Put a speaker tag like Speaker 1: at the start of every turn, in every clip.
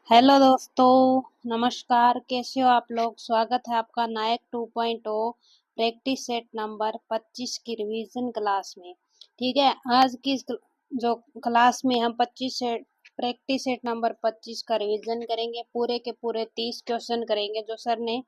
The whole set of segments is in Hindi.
Speaker 1: हेलो दोस्तों, नमस्कार। कैसे हो आप लोग? स्वागत है आपका नायक 2.0 प्रैक्टिस सेट नंबर 25 की रिवीजन क्लास में। ठीक है, आज की जो क्लास में हम 25 सेट प्रैक्टिस सेट नंबर 25 का रिवीजन करेंगे। पूरे के पूरे 30 क्वेश्चन करेंगे जो सर ने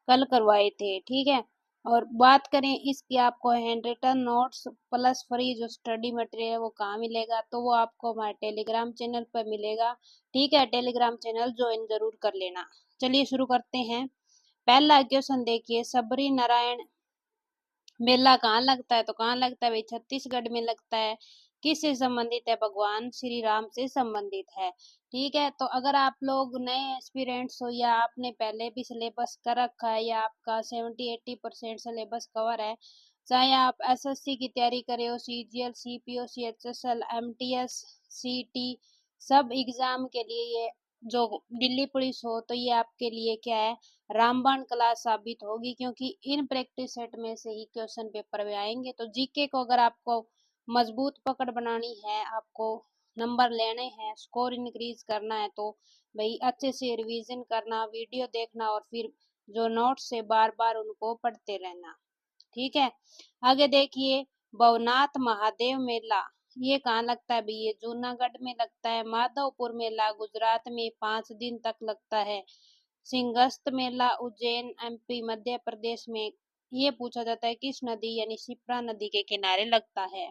Speaker 1: कल करवाए थे। ठीक है, और बात करें इसकी, आपको hand written notes plus free जो स्टडी मटेरियल है वो कहाँ मिलेगा? तो वो आपको हमारे टेलीग्राम चैनल पर मिलेगा। ठीक है, टेलीग्राम चैनल ज्वाइन जरूर कर लेना। चलिए शुरू करते हैं। पहला क्वेश्चन देखिए, सबरी नारायण मेला कहाँ लगता है? तो कहाँ लगता है भाई? छत्तीसगढ़ में लगता है। किससे संबंधित है? भगवान श्री राम से संबंधित है। ठीक है, तो अगर आप लोग नए एस्पिरेंट्स हो या आपने पहले भी सिलेबस कर रखा है या आपका 70-80% सिलेबस कवर है, चाहे आप एसएससी की तैयारी करे हो, सीजीएल, सीपीओ, सीएचएसएल, एमटीएस, सीटी, सब एग्जाम के लिए ये जो दिल्ली पुलिस हो, तो ये आपके लिए क्या है? रामबाण क्लास साबित होगी, क्योंकि इन प्रैक्टिस सेट में से ही क्वेश्चन पेपर में आएंगे। तो जीके को अगर आपको मजबूत पकड़ बनानी है, आपको नंबर लेने हैं, स्कोर इंक्रीज करना है, तो भाई अच्छे से रिवीजन करना, वीडियो देखना और फिर जो नोट्स से बार बार उनको पढ़ते रहना। ठीक है, आगे देखिए, भवनाथ महादेव मेला ये कहाँ लगता है? भाई ये जूनागढ़ में लगता है। माधवपुर मेला गुजरात में 5 दिन तक लगता है। सिंगस्त मेला उज्जैन एमपी मध्य प्रदेश में ये पूछा जाता है किस नदी यानी शिप्रा नदी के किनारे लगता है।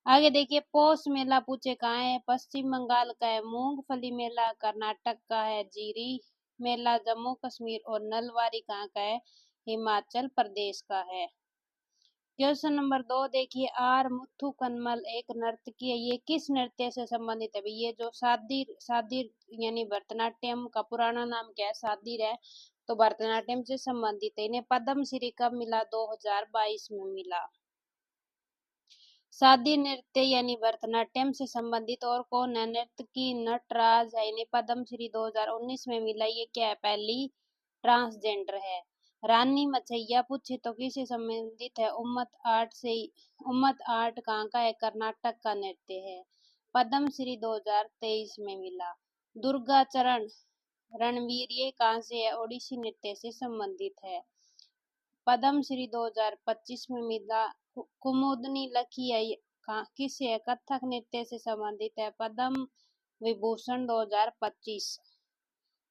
Speaker 1: आगे देखिए, पोष मेला पूछे कहाँ है? पश्चिम बंगाल का है। मूंगफली मेला कर्नाटक का है। जीरी मेला जम्मू कश्मीर और नलवारी कहाँ का है? हिमाचल प्रदेश का है। क्वेश्चन नंबर 2 देखिए, आर मुथु कनमल एक नर्तकी है, ये किस नृत्य से संबंधित है? ये जो सादिर सादिर यानी भरतनाट्यम का पुराना नाम क्या है? सादिर है, तो भरतनाट्यम से संबंधित है। इन्हें पद्म श्री कब मिला? 2022 में मिला। सादी नृत्य यानी भरतनाट्यम से संबंधित और कौन है? नर्तकी नटराज है, इन्हें पद्म श्री 2019 में मिला। ये क्या है? पहली ट्रांसजेंडर है। रानी मछैया पूछे तो किससे संबंधित है? उम्मत आर्ट से। उम्मत आर्ट कहाँ का है? कर्नाटक का नृत्य है। पद्म श्री 2023 में मिला। दुर्गा चरण रणवीर ये कहाँ से है? ओडिसी नृत्य से संबंधित है। पद्म श्री 2025 में मिला। कुमुदनी लखिया किससे है? कथक नृत्य से संबंधित है। पद्म विभूषण 2025।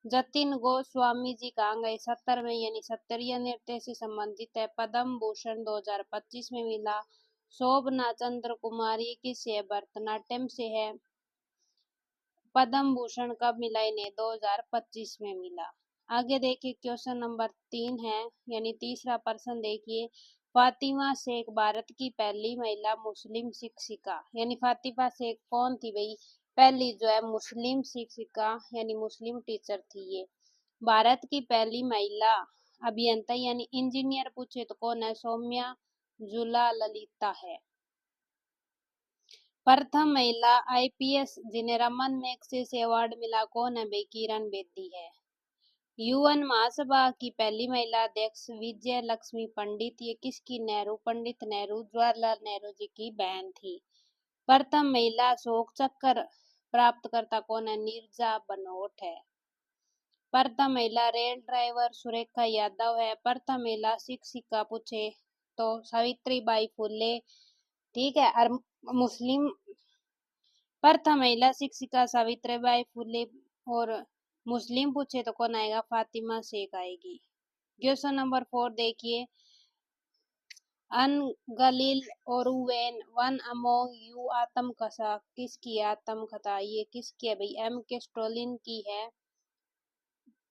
Speaker 1: जतिन गोस्वामी जी कहाँ गए? 70 में यानी सत्तरिया नृत्य से संबंधित है। पद्म भूषण 2025 में मिला। शोभना चंद्र कुमार ये किससे है? भरतनाट्यम से है। पद्म भूषण कब मिला इन्हें? 2025 में मिला। आगे देखिए, क्वेश्चन नंबर 3 है यानी तीसरा प्रश्न देखिए, फातिमा शेख भारत की पहली महिला मुस्लिम शिक्षिका यानी फातिमा शेख कौन थी भाई? पहली जो है मुस्लिम शिक्षिका यानी मुस्लिम टीचर थी ये। भारत की पहली महिला अभियंता यानी इंजीनियर पूछे तो कौन है? सौम्या जुला ललिता है। प्रथम महिला आईपीएस जिन्हें रमन मैग्सेसे अवार्ड मिला कौन है भाई? किरण बेदी है। यूएन महासभा की पहली महिला अध्यक्ष विजय लक्ष्मी पंडित ये किसकी? नेहरू, पंडित नेहरू जवाहरलाल नेहरू जी की बहन थी। प्रथम महिला अशोक चक्र प्राप्तकर्ता कौन है? नीरजा बनोट है। प्रथम महिला रेल ड्राइवर सुरेखा यादव है। प्रथम महिला शिक्षिका पूछे तो सावित्री बाई फुले। ठीक है, और मुस्लिम प्रथम महिला शिक्षिका सावित्रीबाई फुले। और मुस्लिम पूछे तो कौन आएगा? फातिमा शेख आएगी। क्वेश्चन नंबर 4 देखिए, अनगलिल ओरुवेन वन अमोंग यू आत्मकथा किसकी है? आत्मकथा ये किसकी है भाई? एम के स्टोलिन की है।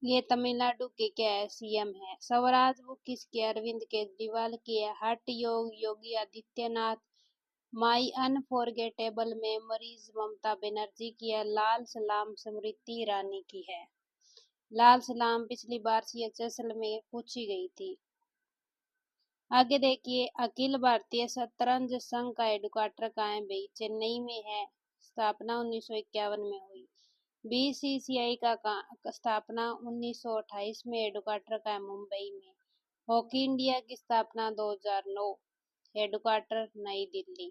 Speaker 1: ये तमिलनाडु के क्या है? सीएम है। स्वराज बुक किसकी? अरविंद केजरीवाल की है। हट योग योगी आदित्यनाथ। माई अनफॉरगेटेबल मेमोरीज ममता बनर्जी की है। लाल सलाम स्मृति ईरानी की है। लाल सलाम पिछली बार सीएचएसएल में पूछी गई थी। आगे देखिए, अखिल भारतीय शतरंज संघ का हेडक्वार्टर कहाँ है भाई? चेन्नई में है। स्थापना 1951 में हुई। बीसीसीआई का स्थापना 1928 में, हेडक्वार्टर का है मुंबई में। हॉकी इंडिया की स्थापना 2009, हेडक्वार्टर नई दिल्ली।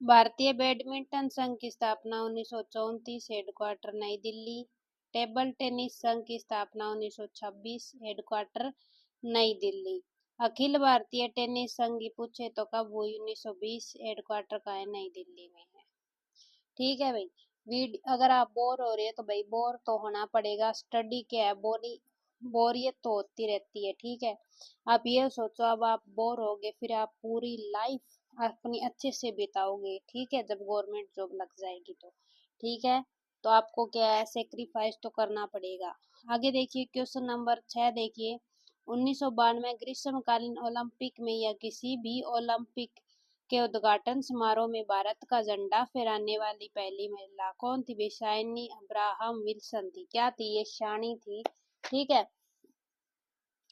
Speaker 1: भारतीय बैडमिंटन संघ की स्थापना 1934, हेडक्वार्टर नई दिल्ली। टेबल टेनिस संघ की स्थापना 1926, हेडक्वार्टर नई दिल्ली। अखिल भारतीय टेनिस संघ की पूछे तो कब हुई? 1920, हेडक्वार्टर का है नई दिल्ली में है। ठीक है भाई। अगर आप बोर हो रहे हैं तो भाई बोर तो होना पड़ेगा, स्टडी क्या है, बोरियत तो होती रहती है। ठीक है, आप ये सोचो अब आप बोर हो गए फिर आप पूरी लाइफ अपनी अच्छे से बिताओगे। ठीक है, जब गवर्नमेंट जॉब लग जाएगी तो ठीक है, तो आपको क्या है, सेक्रीफाइस तो करना पड़ेगा। आगे देखिए क्वेश्चन नंबर 6 देखिए। 1992 ग्रीष्मकालीन ओलंपिक में या किसी भी ओलंपिक के उद्घाटन समारोह में भारत का झंडा फहराने वाली पहली महिला कौन थी? शाइनी अब्राहम विल्सन थी। क्या थी ये? शानी थी। ठीक है,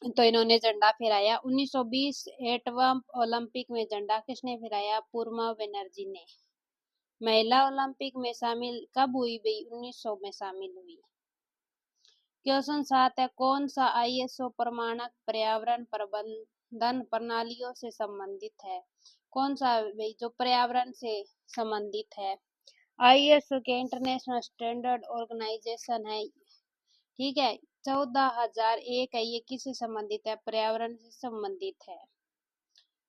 Speaker 1: तो इन्होंने झंडा फहराया। 1920 8वां ओलंपिक में झंडा किसने फहराया? पूर्णा बनर्जी ने। महिला ओलंपिक में शामिल कब हुई भाई? 1900 में शामिल हुई। क्वेश्चन 7 है, कौन सा आईएसओ प्रमाणक पर्यावरण प्रबंधन प्रणालियों से संबंधित है? कौन सा भाई जो पर्यावरण से संबंधित है? आईएसओ के इंटरनेशनल स्टैंडर्ड ऑर्गेनाइजेशन है। ठीक है, 14001 है, ये किससे संबंधित है? पर्यावरण से संबंधित है।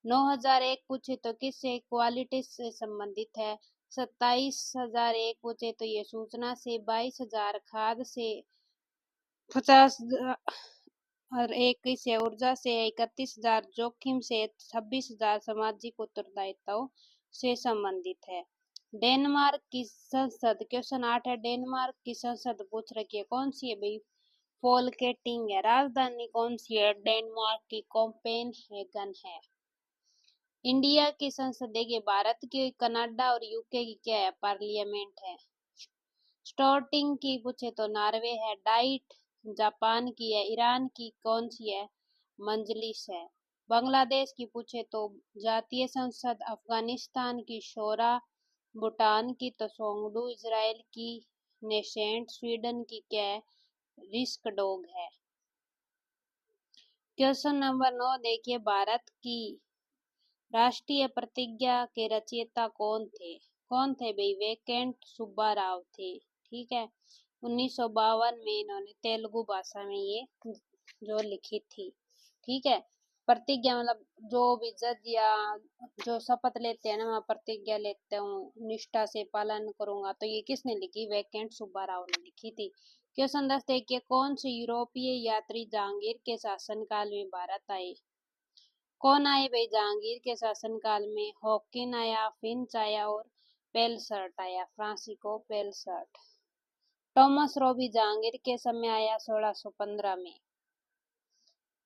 Speaker 1: 9001 पूछे तो किससे? क्वालिटी से संबंधित है। 27001 पूछे तो ये सूचना से। 22000 खाद से। 50 और 21 है ऊर्जा से। 31,000 जोखिम से। 26,000 सामाजिक उत्तरदायित्व से संबंधित है। डेनमार्क की संसद, क्वेश्चन 8 है, डेनमार्क की संसद पूछ रखी है, कौन सी है भाई? फोल्केटिंग है। राजधानी कौन सी है? डेनमार्क की कोपेनहेगन है। इंडिया की संसद देखिए, भारत की, कनाडा और यूके की क्या है? पार्लियामेंट है। स्टोर्टिंग की पूछे तो नॉर्वे है। डाइट जापान की है। ईरान की कौन सी है? मंजलिस है। बांग्लादेश की पूछे तो जातीय संसद। अफगानिस्तान की शोरा। भूटान की तसोंगडू। इजराइल की नेसेंट। स्वीडन की क्या है? रिस्क डॉग है। क्वेश्चन नंबर 9 देखिए, भारत की राष्ट्रीय प्रतिज्ञा के रचयिता कौन थे? कौन थे भाई? वेंकट सुब्बा राव थे। ठीक है, 1952 में इन्होंने तेलुगु भाषा में ये जो लिखी थी। ठीक है, प्रतिज्ञा मतलब जो भी जज या जो शपथ लेते हैं ना, वहाँ प्रतिज्ञा लेते हूँ निष्ठा से पालन करूंगा, तो ये किसने लिखी? वेंकट सुब्बा राव ने लिखी थी। क्वेश्चन 10 देखिए, कौन से यूरोपीय यात्री जहांगीर के शासनकाल में भारत आए? कौन आए भाई जहांगीर के शासनकाल में? हॉकिन आया, फिंच आया और पेलसर्ट आया, फ्रांसिको पेलसर्ट। टॉमस रो भी जहांगीर के समय आया 1615 में।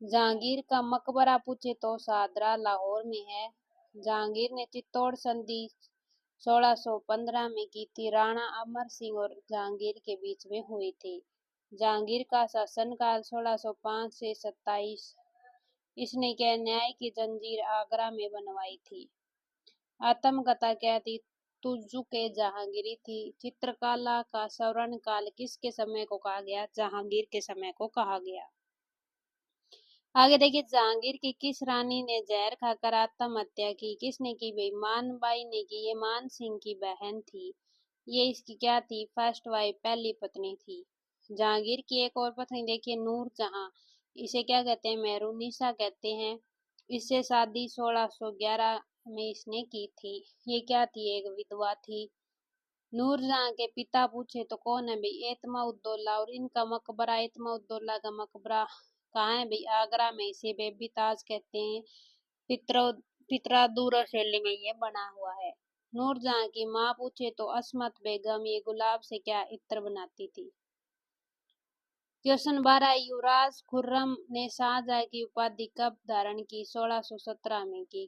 Speaker 1: जहांगीर का मकबरा पूछे तो शाहदरा लाहौर में है। जहांगीर ने चित्तौड़ संधि 1615 में की थी। राणा अमर सिंह और जहांगीर के बीच में हुई थी। जहांगीर का शासनकाल 1605 से 27। इसने क्या न्याय की जंजीर आगरा में बनवाई थी। आत्मकथा क्या थी? तुजुके जहांगीरी थी। चित्रकला का स्वर्ण काल किसके समय को कहा गया? जहांगीर के समय को कहा गया। आगे देखिए, जहांगीर की किस रानी ने जहर खाकर आत्महत्या की? किसने की भाई? मानबाई ने की। ये मान सिंह की बहन थी। ये इसकी क्या थी? फर्स्ट वाइफ, पहली पत्नी थी। जहांगीर की एक और पत्नी देखिए, नूर जहां। इसे क्या कहते हैं? मेहरुनिसा कहते हैं। इससे शादी 1611 में इसने की थी। ये क्या थी? एक विधवा थी। नूरजहां के पिता पूछे तो कौन है भाई? एतमाउद्दौला। और इनका मकबरा, एतमाउद्दौला का मकबरा कहाँ है भाई? आगरा में। इसे बेबी ताज कहते हैं। पितरादुरा शैली में ये बना हुआ है। नूरजहां की माँ पूछे तो अस्मत बेगम। ये गुलाब से क्या इत्र बनाती थी? क्वेश्चन 12, युवराज खुर्रम ने शाहजहां की उपाधि कब धारण की? 1617 में की।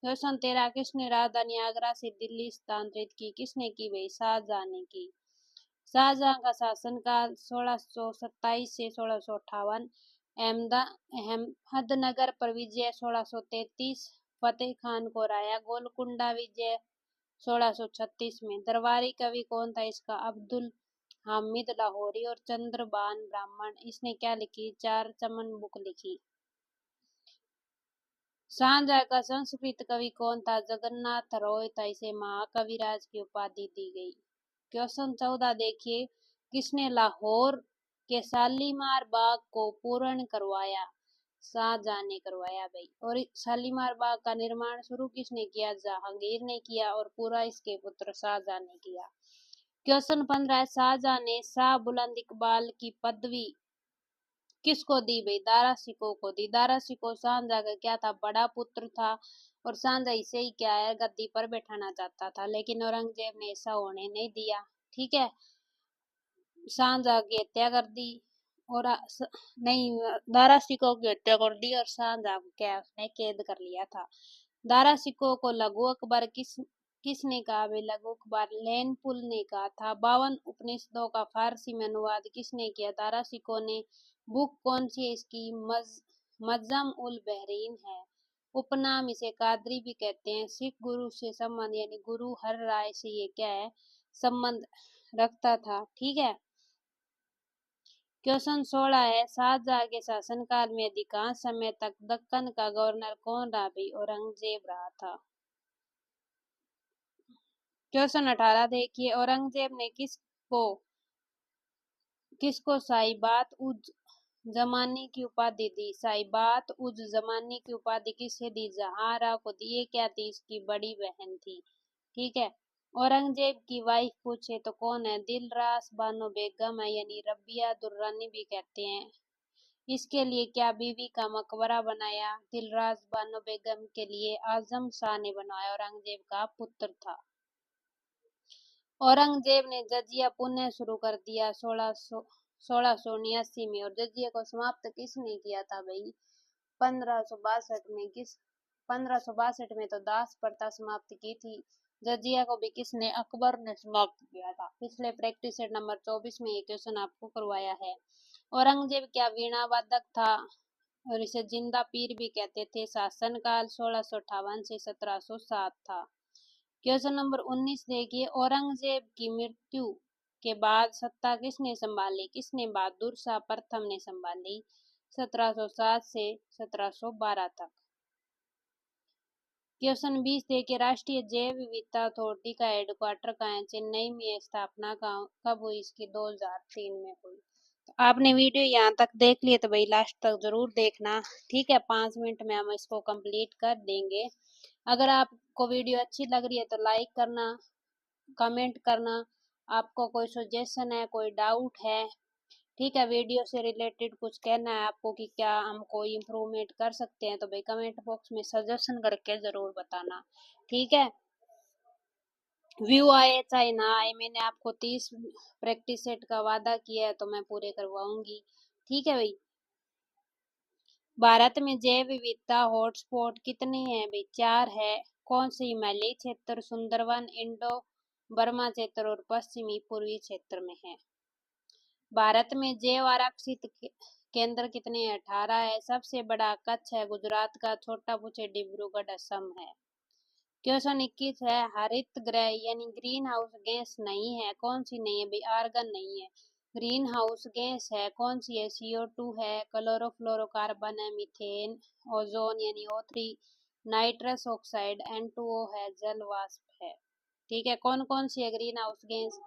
Speaker 1: क्वेश्चन 13, किसने राजधानी आगरा से दिल्ली स्थानांतरित की? किसने की भाई? शाहजहां ने की। शाहजहां का शासनकाल 1627 से 1658। अहमदनगर पर विजय 1633। फतेह खान को राया गोलकुंडा विजय 1636 में। दरबारी कवि कौन था इसका? अब्दुल हामिद लाहौरी और चंद्रबान ब्राह्मण। इसने क्या लिखी? चार चमन बुक लिखी। सांझा का संस्कृत कवि कौन था? जगन्नाथ रॉय था, इसे महाकविराज की उपाधि दी गई। क्वेश्चन 14 देखिए, किसने लाहौर के शालीमार बाग को पूर्ण करवाया? शाहजहां ने करवाया भाई। और शालीमार बाग का निर्माण शुरू किसने किया? जहांगीर ने किया, और पूरा इसके पुत्र शाहजहां ने किया। क्वेश्चन 15, शाहजहां ने शाह बुलंद इकबाल की पदवी किसको दी भाई? दारा सिको को दी। दारा सिको शाहजहां का क्या था? बड़ा पुत्र था, और शाहजहां इसे ही क्या है, गद्दी पर बैठाना चाहता था, लेकिन औरंगजेब ने ऐसा होने नहीं दिया। ठीक है, शाहजहां की हत्या कर दी, और नहीं, दारा सिको की हत्या कर दी, और शाहजहां को क्या उसने कैद कर लिया था। दारा सिको को लघु अखबार किसने कहा भाई? लघु अखबार लैनपुल ने कहा था। 52 उपनिषदों का फारसी में अनुवाद किसने किया? दारा सिको ने। बुक कौन सी है इसकी? मजम उल बहरीन है। उपनाम इसे कादरी भी कहते हैं। सिख गुरु से संबंध यानी गुरु हर राय से ये क्या है, संबंध रखता था। ठीक है, क्वेश्चन 16 है, शाहजहां के शासनकाल में अधिकांश समय तक दक्कन का गवर्नर कौन रहा भाई? औरंगजेब रहा था। क्वेश्चन 18 देखिए, औरंगजेब ने किसको साहिबात उज जमानी की उपाधि दी? साहिबात उज जमानी की उपाधि किसे दी? जहांरा को दी। ये क्या थी? इसकी बड़ी बहन थी। ठीक है, औरंगजेब की वाइफ पूछे तो कौन है? दिलरास बानो बेगम है, यानी रबिया दुर्रानी भी कहते हैं। इसके लिए क्या बीवी का मकबरा बनाया? दिलरास बानो बेगम के लिए आजम शाह ने बनवाया, औरंगजेब का पुत्र था। औरंगजेब ने जजिया पुनः शुरू कर दिया 1689 में, और जजिया को समाप्त किसने किया था भाई? 1562 में। 1562 में तो दास प्रथा समाप्त की थी। जजिया को भी किसने? अकबर ने समाप्त किया था। पिछले प्रैक्टिस सेट नंबर 24 में ये क्वेश्चन आपको करवाया है। औरंगजेब क्या वीणा वादक था? और इसे जिंदा पीर भी कहते थे। शासनकाल 1658 से 1707 था। क्वेश्चन नंबर 19 देखिए, औरंगजेब की मृत्यु के बाद सत्ता किसने संभाली? किसने? बहादुर शाह प्रथम ने संभाली, 1707 से 1712 तक। क्वेश्चन 20 देखिए, राष्ट्रीय जैव विविधता अथॉरिटी का हेडक्वार्टर कहाँ है? चेन्नई में। स्थापना कब हुई इसकी? 2003 में हुई। तो आपने वीडियो यहाँ तक देख लिया तो भाई लास्ट तक जरूर देखना। ठीक है, 5 मिनट में हम इसको कंप्लीट कर देंगे। अगर आपको वीडियो अच्छी लग रही है तो लाइक करना, कमेंट करना। आपको कोई सजेशन है, कोई डाउट है, ठीक है, वीडियो से रिलेटेड कुछ कहना है आपको कि क्या हम कोई इम्प्रूवमेंट कर सकते हैं, तो भाई कमेंट बॉक्स में सजेशन करके जरूर बताना। ठीक है, व्यू आए चाहे ना आए, मैंने आपको 30 प्रैक्टिस सेट का वादा किया है तो मैं पूरे करवाऊंगी। ठीक है भाई, भारत में जैव विविधता हॉटस्पॉट कितने हैं भाई? 4 है। कौन से? हिमालयी क्षेत्र, सुंदरवन, इंडो बर्मा क्षेत्र, और पश्चिमी पूर्वी क्षेत्र में है। भारत में जैव आरक्षित केंद्र कितने हैं? 18 है। सबसे बड़ा कच्छ है गुजरात का, छोटा पूछे डिब्रूगढ़ असम है। क्वेश्चन 21 है, हरित गृह यानी ग्रीन हाउस गैस नहीं है, कौन सी नहीं है भाई? आर्गन नहीं है। ग्रीन हाउस गैस है, कौन सी है? CO2 है, क्लोरोफ्लोरोकार्बन है, मीथेन, ओजोन यानी O3, नाइट्रस ऑक्साइड N2O है, जल वाष्प है। ठीक है, कौन कौन सी है ग्रीन हाउस गैस?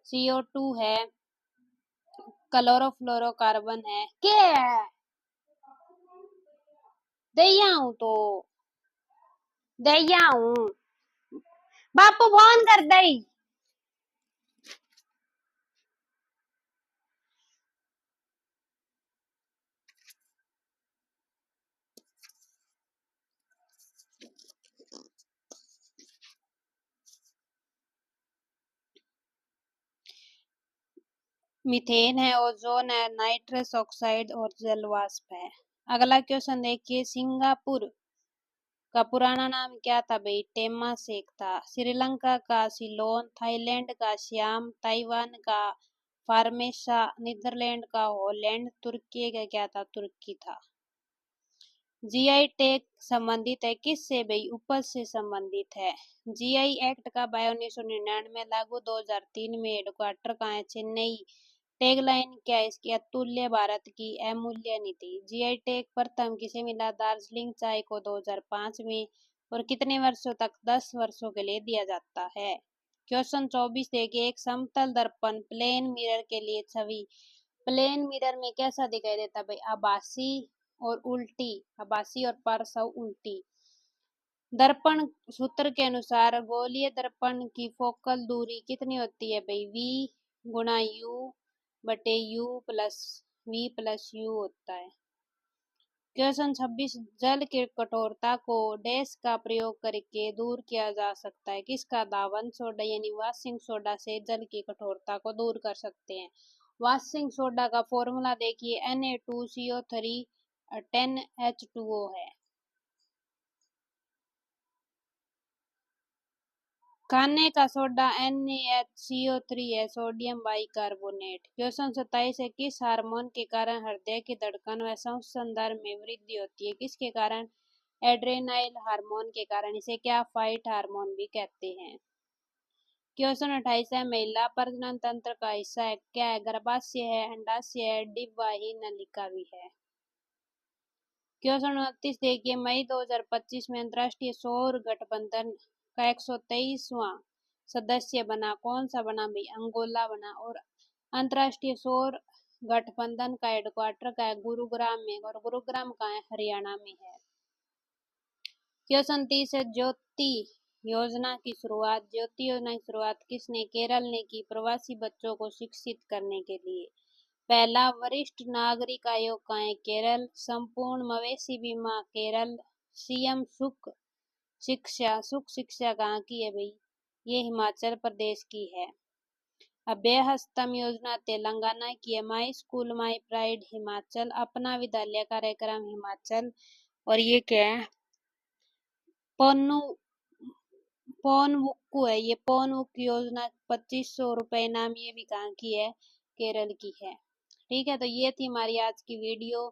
Speaker 1: CO2 है, क्लोरोफ्लोरोकार्बन है, क्या है? दैया हूं तो दैया हूं, बापू फोन कर दई। मीथेन है, ओजोन है, नाइट्रस ऑक्साइड और जल वाष्प है। अगला क्वेश्चन देखिए, सिंगापुर का पुराना नाम क्या था भाई? टेमासेक था। श्रीलंका का सिलोन, थाईलैंड का श्याम, ताइवान का फार्मेसा, नीदरलैंड का हॉलैंड, तुर्की का क्या था? तुर्की था। जीआई टैग संबंधित है किससे भाई? उपज से संबंधित है। जीआई एक्ट का 1999 लागू, 2003 में। हेडक्वार्टर कहाँ है? चेन्नई। टैगलाइन क्या है इसकी? अतुल्य भारत की अमूल्य नीति। जीआई टैग प्रथम किसे मिला? दार्जिलिंग चाय को 2005 में। और कितने वर्षों तक? 10 वर्षों के लिए दिया जाता है। क्वेश्चन 24 देखिए, एक समतल दर्पण प्लेन मिरर के लिए छवि। प्लेन मिरर में कैसा दिखाई देता भाई? आभासी और उल्टी, आभासी और पार्श्व उल्टी। दर्पण सूत्र के अनुसार गोलीय दर्पण की फोकल दूरी कितनी होती है भाई? वी गुणा यू बटे U plus V plus U होता है। क्वेश्चन 26, जल की कठोरता को डैश का प्रयोग करके दूर किया जा सकता है? किसका? दावन सोडा यानी वाशिंग सोडा से जल की कठोरता को दूर कर सकते हैं। वाशिंग सोडा का फॉर्मूला देखिए, Na2CO3 10H2O है। खाने का सोडा NaHCO3 है, सोडियम बाइकार्बोनेट। क्वेश्चन 27 है, किस हार्मोन के कारण हृदय की धड़कन व श्वसन दर में वृद्धि होती है? किसके कारण? एड्रेनाइल हार्मोन के कारण। इसे क्या? फाइट हार्मोन भी कहते हैं। क्वेश्चन 28 है, महिला प्रजनन तंत्र का हिस्सा है, क्या है? गर्भाशय है, अंडाशय है, डिंबवाही नलिका भी है। क्वेश्चन 29 देखिए, मई 2025 में अंतर्राष्ट्रीय सौर गठबंधन का 123वां सदस्य बना, कौन सा बना भाई? अंगोला बना। और अंतर्राष्ट्रीय सौर गठबंधन का हेडक्वार्टर का है? गुरुग्राम में। और गुरुग्राम का है? हरियाणा में है। क्वेश्चन 30 है, ज्योति योजना की शुरुआत। ज्योति योजना की शुरुआत किसने? केरल ने की, प्रवासी बच्चों को शिक्षित करने के लिए। पहला वरिष्ठ नागरिक आयोग का है? केरल। संपूर्ण मवेशी बीमा केरल। सीएम सुख शिक्षा कहाँ की है भाई? ये हिमाचल प्रदेश की है। अभयहस्तम योजना तेलंगाना की है। My school my pride Himachal. अपना विद्यालय कार्यक्रम हिमाचल। और ये क्या है? पोन्नु पोनवुक्कू है, ये पोनवुक योजना 2500 रुपए इनाम, ये भी कहाँ की है? केरल की है। ठीक है, तो ये थी हमारी आज की वीडियो।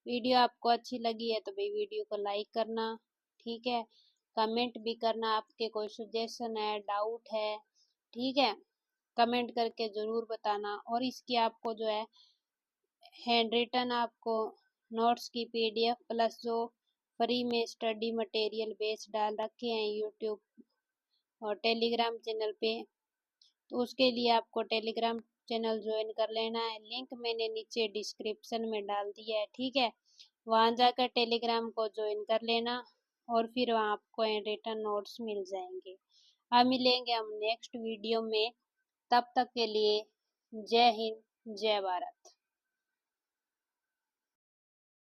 Speaker 1: वीडियो आपको अच्छी लगी है तो भाई वीडियो को लाइक करना। ठीक है, कमेंट भी करना, आपके कोई सजेशन है, डाउट है, ठीक है, कमेंट करके ज़रूर बताना। और इसकी आपको जो है हैंड रिटन आपको नोट्स की PDF प्लस जो फ्री में स्टडी मटेरियल बेस डाल रखे हैं यूट्यूब और टेलीग्राम चैनल पे, तो उसके लिए आपको टेलीग्राम चैनल ज्वाइन कर लेना है। लिंक मैंने नीचे डिस्क्रिप्शन में डाल दिया है, ठीक है, वहाँ जाकर टेलीग्राम को ज्वाइन कर लेना और फिर वहाँ आपको रिटर्न नोट्स मिल जाएंगे। अब मिलेंगे हम नेक्स्ट वीडियो में, तब तक के लिए जय हिंद जय भारत।